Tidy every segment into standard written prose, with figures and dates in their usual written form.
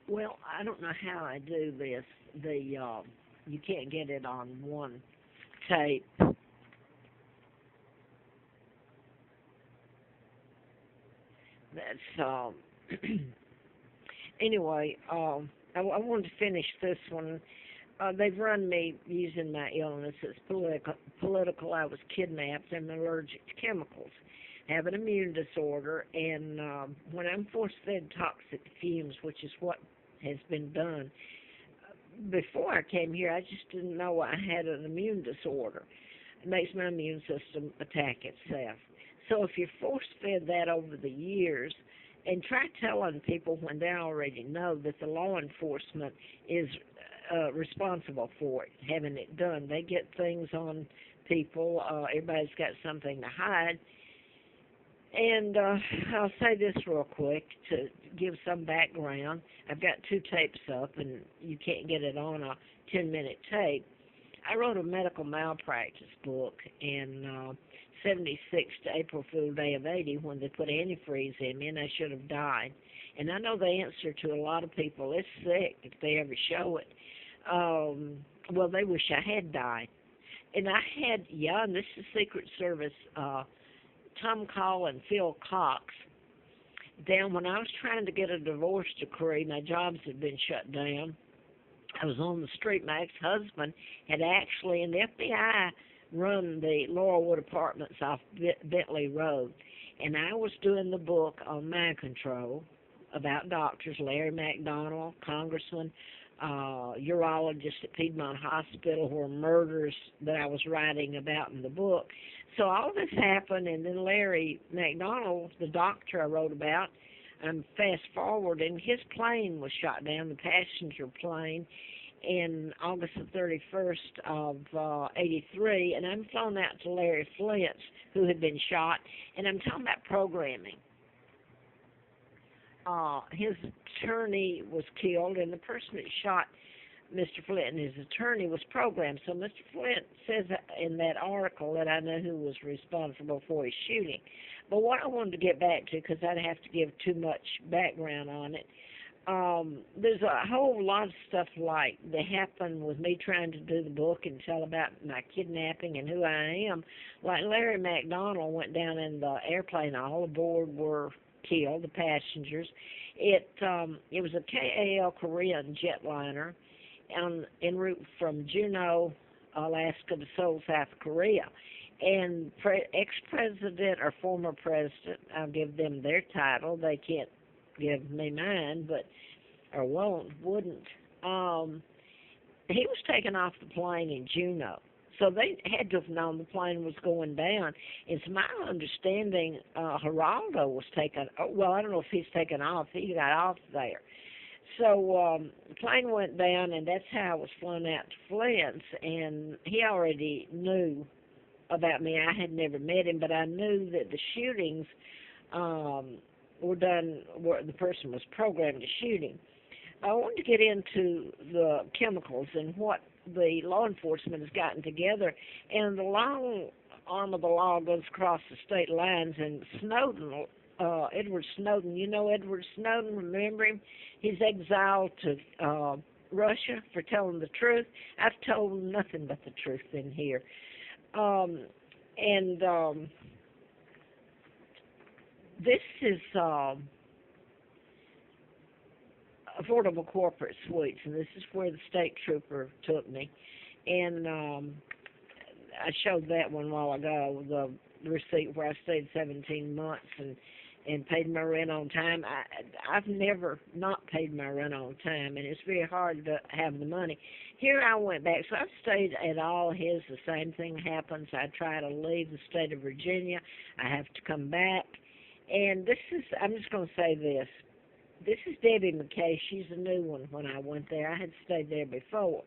Well, I don't know how I do this. You can't get it on one tape. That's anyway. I wanted to finish this one. They've run me using my illness. It's political. Political. I was kidnapped. I'm allergic to chemicals. I have an immune disorder, and when I'm force-fed toxic fumes, which is what has been done before I came here, I just didn't know I had an immune disorder. It makes my immune system attack itself. So if you're force-fed that over the years, and try telling people when they already know that the law enforcement is responsible for it, having it done. They get things on people. Everybody's got something to hide. And I'll say this real quick to give some background. I've got two tapes up, and you can't get it on a 10-minute tape. I wrote a medical malpractice book in 76 to April Fool Day of 80 when they put antifreeze in me, and I should have died. And I know the answer to a lot of people. It's sick if they ever show it. Well, they wish I had died. And I had, yeah, and this is Secret Service, Tom Call and Phil Cox. Down when I was trying to get a divorce decree, my jobs had been shut down. I was on the street. My ex-husband had actually, and the FBI run the Laurelwood Apartments off Bentley Road. And I was doing the book on mind control about doctors, Larry McDonald, Congressman, urologist at Piedmont Hospital, who were murders that I was writing about in the book. So all this happened, and then Larry McDonald, the doctor I wrote about, fast forward, and his plane was shot down, the passenger plane, in August the 31st of 83, and I'm flown out to Larry Flint's, who had been shot, and I'm talking about programming. His attorney was killed, and the person that shot Mr. Flint and his attorney was programmed. So Mr. Flint says in that article that I know who was responsible for his shooting. But what I wanted to get back to, because I'd have to give too much background on it, there's a whole lot of stuff like that happened with me trying to do the book and tell about my kidnapping and who I am. Like Larry McDonald went down in the airplane, all aboard were killed, the passengers. It was a KAL Korean jetliner en route from Juneau, Alaska to Seoul, South Korea. And ex-president or former president, I'll give them their title. They can't give me mine, but or wouldn't. He was taken off the plane in Juneau. So they had to have known the plane was going down. It's my understanding Geraldo was taken, well, I don't know if he's taken off. He got off there. So the plane went down, and that's how I was flown out to Flint's. And he already knew about me. I had never met him, but I knew that the shootings were done where the person was programmed to shoot him. I wanted to get into the chemicals and what the law enforcement has gotten together, and the long arm of the law goes across the state lines. And Snowden, Edward Snowden, you know Edward Snowden, remember him? He's exiled to Russia for telling the truth. I've told nothing but the truth in here. This is Affordable Corporate Suites, and this is where the state trooper took me. And I showed that one a while ago, the receipt where I stayed 17 months and paid my rent on time. I've never not paid my rent on time, and it's very hard to have the money. Here I went back, so I've stayed at all his. The same thing happens. I try to leave the state of Virginia. I have to come back. And this is, I'm just going to say this. This is Debbie McKay. She's a new one when I went there. I had stayed there before.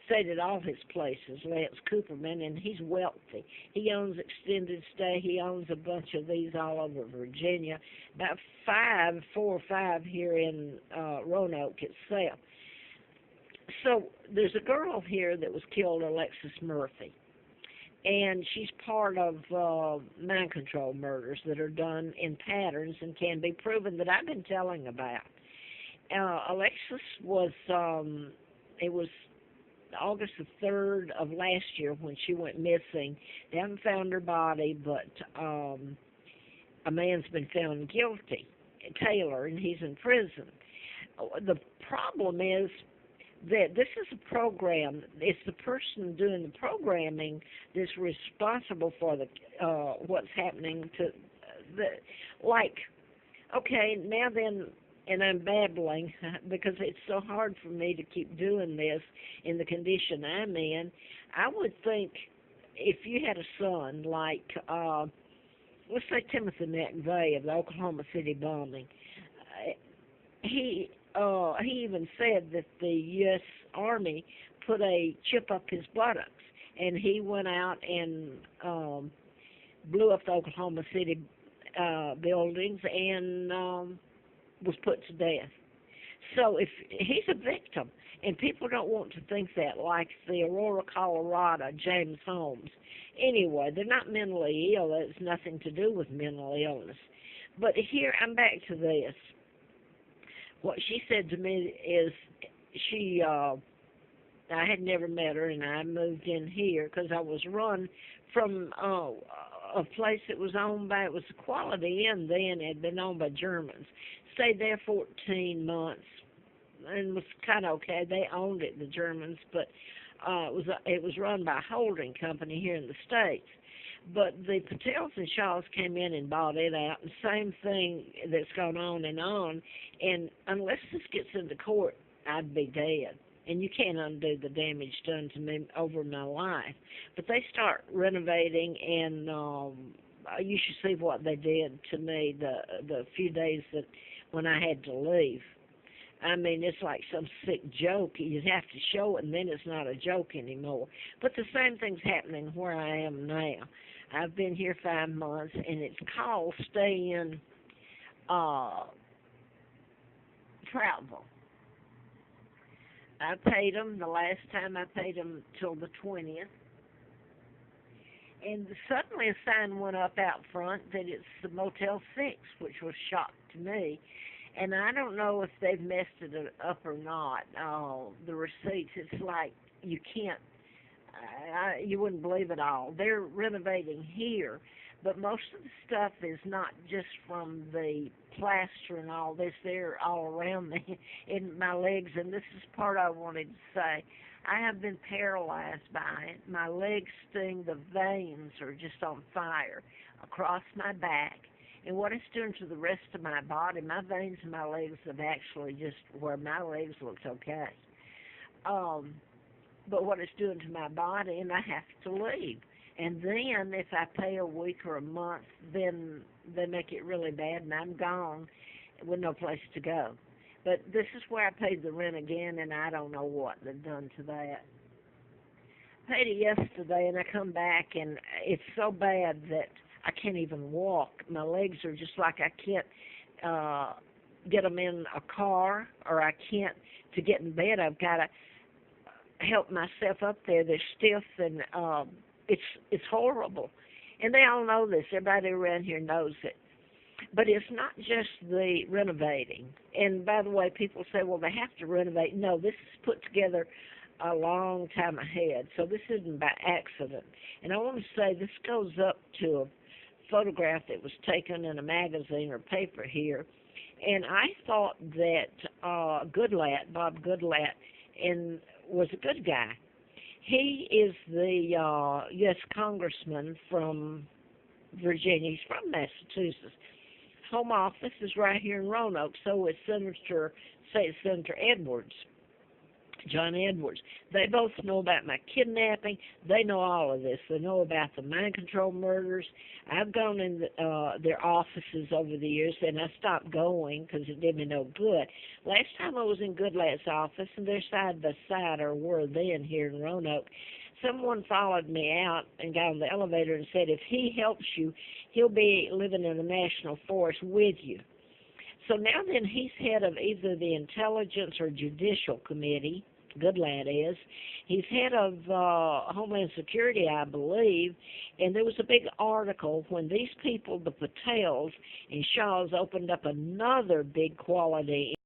Stayed at all his places, Lance Cooperman, and he's wealthy. He owns Extended Stay. He owns a bunch of these all over Virginia. About 4 or 5 here in Roanoke itself. So there's a girl here that was killed, Alexis Murphy. And she's part of mind control murders that are done in patterns and can be proven that I've been telling about. Alexis was, it was August the 3rd of last year when she went missing. They haven't found her body, but a man's been found guilty, Taylor, and he's in prison. The problem is that this is a program. It's the person doing the programming that's responsible for the what's happening to the, like, okay, now then, and I'm babbling because it's so hard for me to keep doing this in the condition I'm in. I would think if you had a son like, let's say Timothy McVeigh of the Oklahoma City bombing, he even said that the U.S. Army put a chip up his buttocks, and he went out and blew up the Oklahoma City buildings and was put to death. So if he's a victim, and people don't want to think that, like the Aurora, Colorado, James Holmes. Anyway, they're not mentally ill. It's nothing to do with mental illness. But here, I'm back to this. What she said to me is I had never met her, and I moved in here because I was run from a place that was owned by, it was a Quality Inn then, it had been owned by Germans. Stayed there 14 months and was kind of okay. They owned it, the Germans, but it was run by a holding company here in the States. But the Patels and Shaws came in and bought it out, and same thing that's gone on, and unless this gets into court, I'd be dead. And you can't undo the damage done to me over my life. But they start renovating, and you should see what they did to me the few days that when I had to leave. I mean, it's like some sick joke. You have to show it, and then it's not a joke anymore. But the same thing's happening where I am now. I've been here 5 months, and it's called Stay In Travel. I paid them, the last time I paid them till the 20th. And suddenly a sign went up out front that it's the Motel 6, which was a shock to me. And I don't know if they've messed it up or not. The receipts, it's like you can't, you wouldn't believe it all. They're renovating here, but most of the stuff is not just from the plaster and all this. They're all around me in my legs, and this is part I wanted to say. I have been paralyzed by it. My legs sting. The veins are just on fire across my back. And what it's doing to the rest of my body, my veins and my legs have actually just, where my legs looked okay. But what it's doing to my body, and I have to leave. And then if I pay a week or a month, then they make it really bad, and I'm gone with no place to go. But this is where I paid the rent again, and I don't know what they've done to that. I paid it yesterday, and I come back, and it's so bad that I can't even walk. My legs are just like I can't get them in a car, or I can't, to get in bed, I've got to help myself up there. They're stiff, and it's horrible. And they all know this. Everybody around here knows it. But it's not just the renovating. And by the way, people say, well, they have to renovate. No, this is put together a long time ahead. So this isn't by accident. And I want to say this goes up to a photograph that was taken in a magazine or paper here. And I thought that Goodlatte, Bob Goodlatte, was a good guy. He is the U.S. congressman from Virginia. He's from Massachusetts. Home office is right here in Roanoke. So is State Senator Edwards, John Edwards. They both know about my kidnapping. They know all of this. They know about the mind control murders. I've gone in their offices over the years, and I stopped going because it did me no good. Last time I was in Goodlatte's office, and they're side by side, or were then here in Roanoke, someone followed me out and got on the elevator and said, if he helps you, he'll be living in the national forest with you. So now then, he's head of either the Intelligence or Judicial Committee, Goodlatte is. He's head of Homeland Security, I believe, and there was a big article when these people, the Patels and Shaws, opened up another big Quality